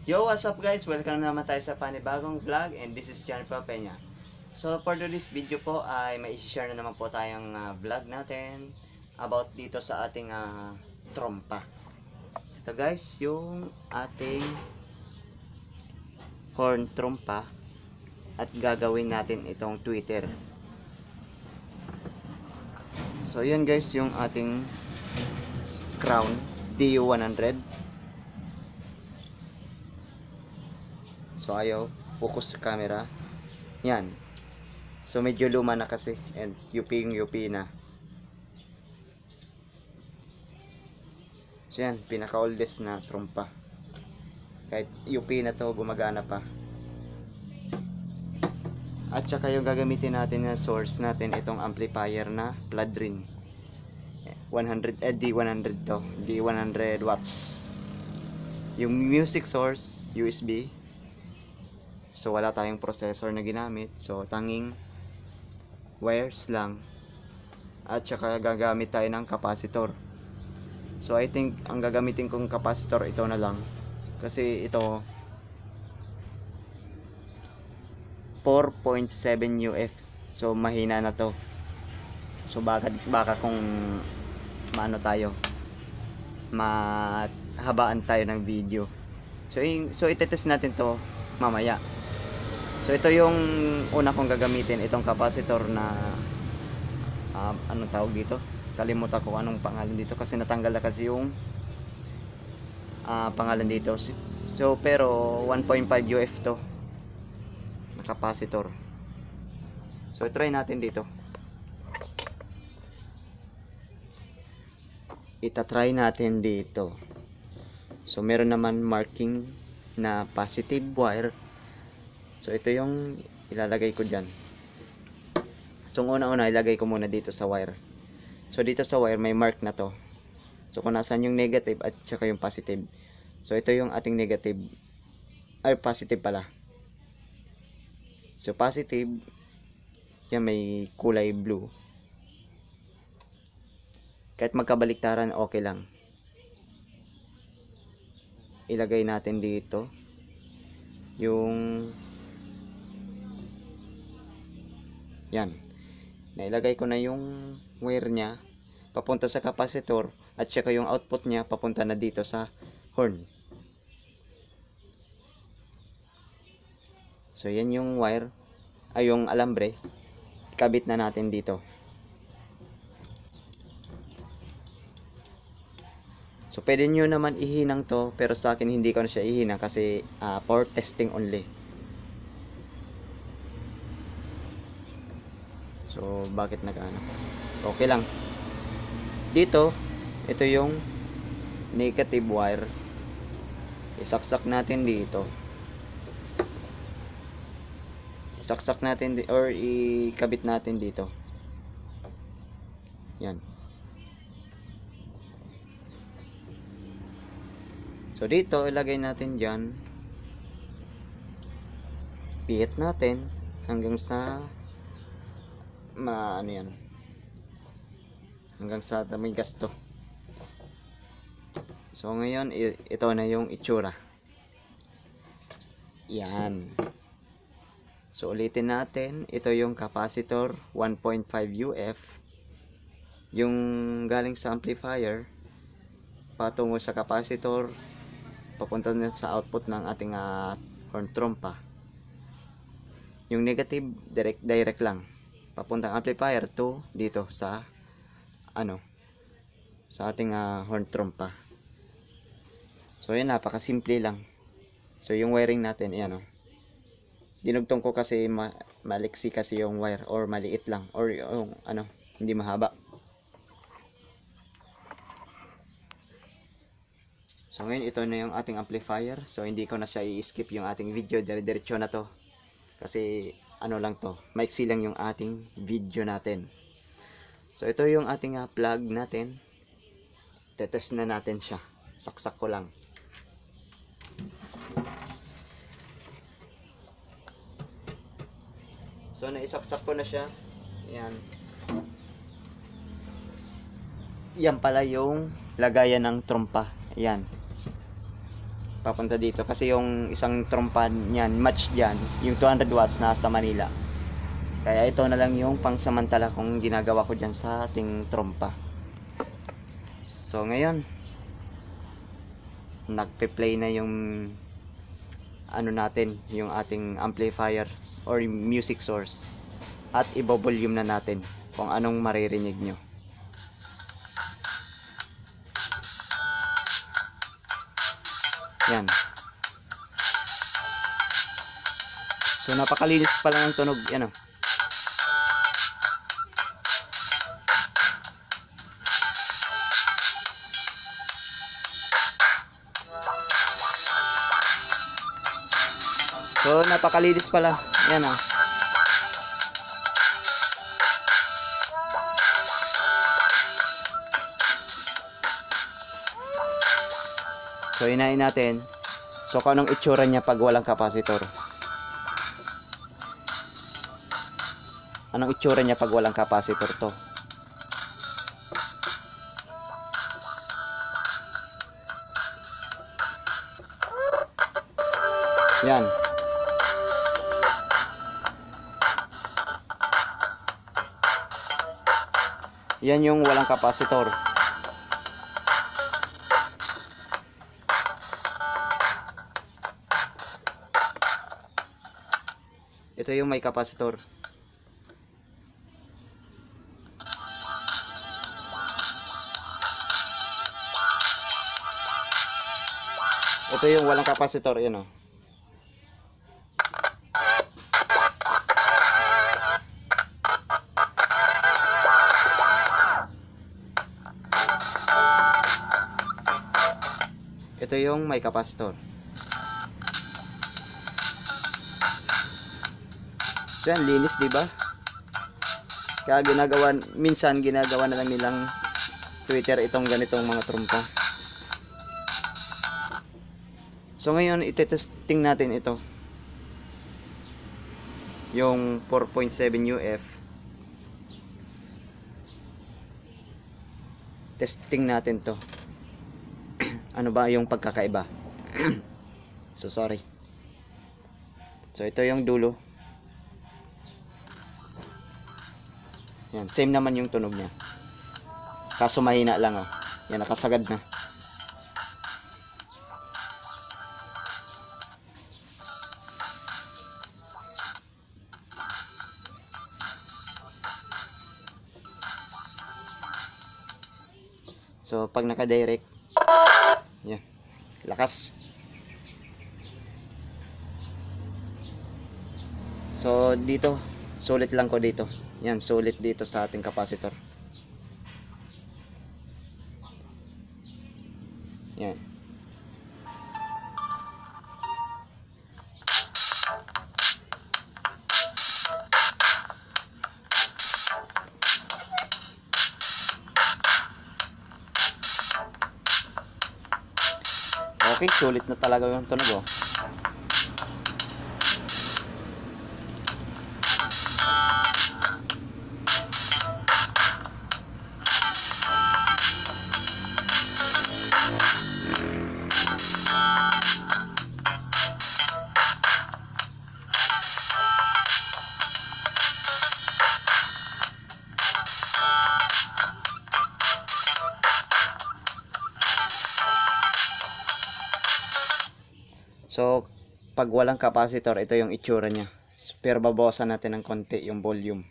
Yo, what's up guys? Welcome naman tayo sa panibagong vlog and this is John Papenya. So for today's video po ay may i-share na naman po tayong vlog natin about dito sa ating trompa. Ito guys, yung ating horn trompa at gagawin natin itong tweeter. So yun guys, yung ating crown DU100. So ayaw focus sa camera. Yan. So medyo luma na kasi and UP na. So yan, pinaka oldest na trompa. Kahit UP na to, gumagana pa. At saka yung gagamitin natin na source natin, itong amplifier na Pladrin 100 D100 to, D100 watts. Yung music source USB. So wala tayong processor na ginamit, so tanging wires lang. At saka gagamit tayo ng capacitor. So I think ang gagamitin kong capacitor ito na lang, kasi ito 4.7 UF. So mahina na to. So baka kung maano tayo, mahabaan tayo ng video. So itetest natin to mamaya. So ito yung una kong gagamitin, itong capacitor na anong tawag dito? Kalimutan ko anong pangalan dito kasi natanggal na kasi yung pangalan dito. So pero 1.5 UF to na capacitor. So try natin dito. Itatry natin dito. So meron naman marking na positive wire. So ito yung ilalagay ko dyan. So una-una ilagay ko muna dito sa wire. So dito sa wire may mark na to. So kung nasaan yung negative at saka yung positive. So ito yung ating negative. Ay positive pala. So positive, yan may kulay blue. Kahit magkabaliktaran okay lang. Ilagay natin dito yung yan. Nailagay ko na yung wire niya papunta sa capacitor at saka yung output niya papunta na dito sa horn. So yan yung wire ay yung alambre. Kabit na natin dito. So pwede nyo naman ihinang to, pero sa akin hindi ko na siya ihinang kasi for testing only. So bakit nagano? Okay lang. Dito, ito yung negative wire. Isaksak natin dito. Isaksak natin or ikabit natin dito. Yan. So dito ilagay natin diyan. Pihit natin hanggang sa ano yan, hanggang sa may gasto. So ngayon ito na yung itsura. Yan. So ulitin natin, ito yung capacitor 1.5 UF, yung galing sa amplifier patungo sa capacitor papunta na sa output ng ating horn trompa. Yung negative direct lang papuntang amplifier to dito sa sa ating horn trompa. So yan, napakasimple lang. So yung wiring natin ayan dinugtong ko kasi maliksi kasi yung wire or maliit lang or yung hindi mahaba. So ngayon ito na yung ating amplifier. So hindi ko na siya i-skip yung ating video, dire-diretso na to. Kasi lang to, maiksi lang yung ating video natin. So ito yung ating plug natin. Tetest na natin siya. Saksak ko lang. So naisaksak ko na siya. Yan. Yan pala yung lagayan ng trompa. Yan. papunta dito kasi yung isang trompa niyan match diyan, yung 200 watts nasa Manila. Kaya ito na lang yung pangsamantala kong ginagawa ko diyan sa ating trompa. So ngayon nagpe-play na yung ano natin, yung ating amplifier or music source, at ibo-volume na natin kung anong maririnig nyo. Yan. So napakalinis pa lang ng tunog, yan o. So napakalinis pala, yan o. So hinain natin. So kung anong itsura niya pag walang kapasitor. Anong itsura niya pag walang kapasitor to. Yan. Yan yung walang kapasitor. Ito yung may kapasitor. Ito yung walang kapasitor, yan o. Ito yung may kapasitor. So yan, linis, diba? Kaya minsan ginagawa na lang nilang Twitter itong ganitong mga trompa. So ngayon itetesting natin ito, yung 4.7 UF. Testing natin to. Ano ba yung pagkakaiba? So sorry. So ito yung dulo. Yan, same naman yung tunog niya. Kaso mahina lang, oh. Yan, nakasagad na. So pag naka-direct, yan, lakas. So dito, sulit lang ko dito. Yan, sulit dito sa ating kapasitor. Yan. Okay, sulit na talaga yung tunog, oh. So, pag walang kapasitor, ito yung itsura niya. Pero babawasan natin ng konti yung volume.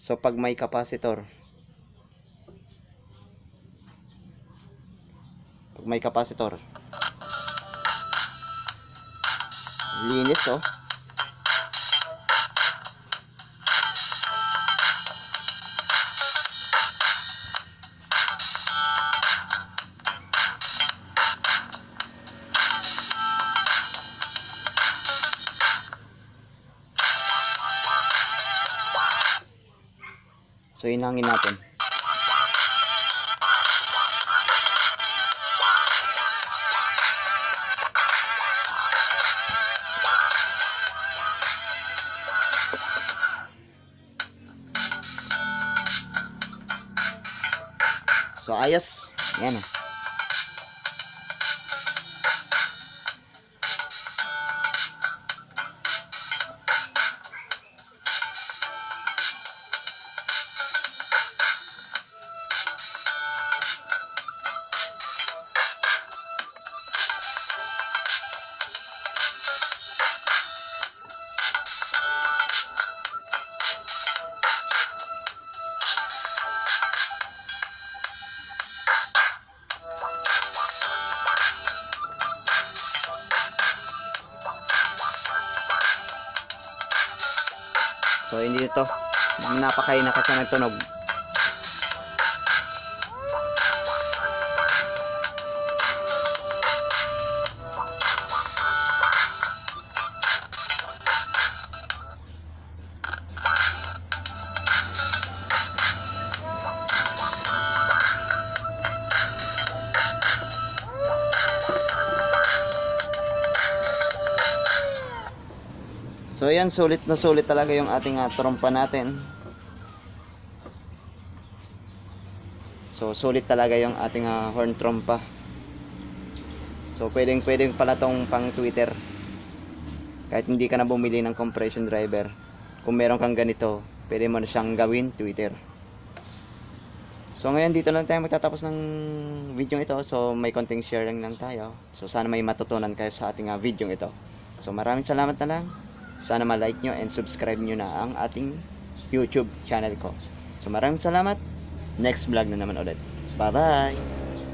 So pag may kapasitor, linis, oh. So inangin natin. So ayos. Yan. So hindi ito. Napakain na kasi nagtunog. So yan, sulit na sulit talaga yung ating trompa natin. So sulit talaga yung ating horn trompa. So pwedeng pala tong pang Twitter. Kahit hindi ka na bumili ng compression driver, kung meron kang ganito, pwede mo na siyang gawin Twitter. So ngayon dito lang tayo magtatapos ng video ito. So may konting sharing lang tayo. So sana may matutunan kayo sa ating video ito. So maraming salamat na lang. Sana ma-like nyo and subscribe nyo na ang ating YouTube channel ko. So maraming salamat. Next vlog na naman ulit. Bye bye!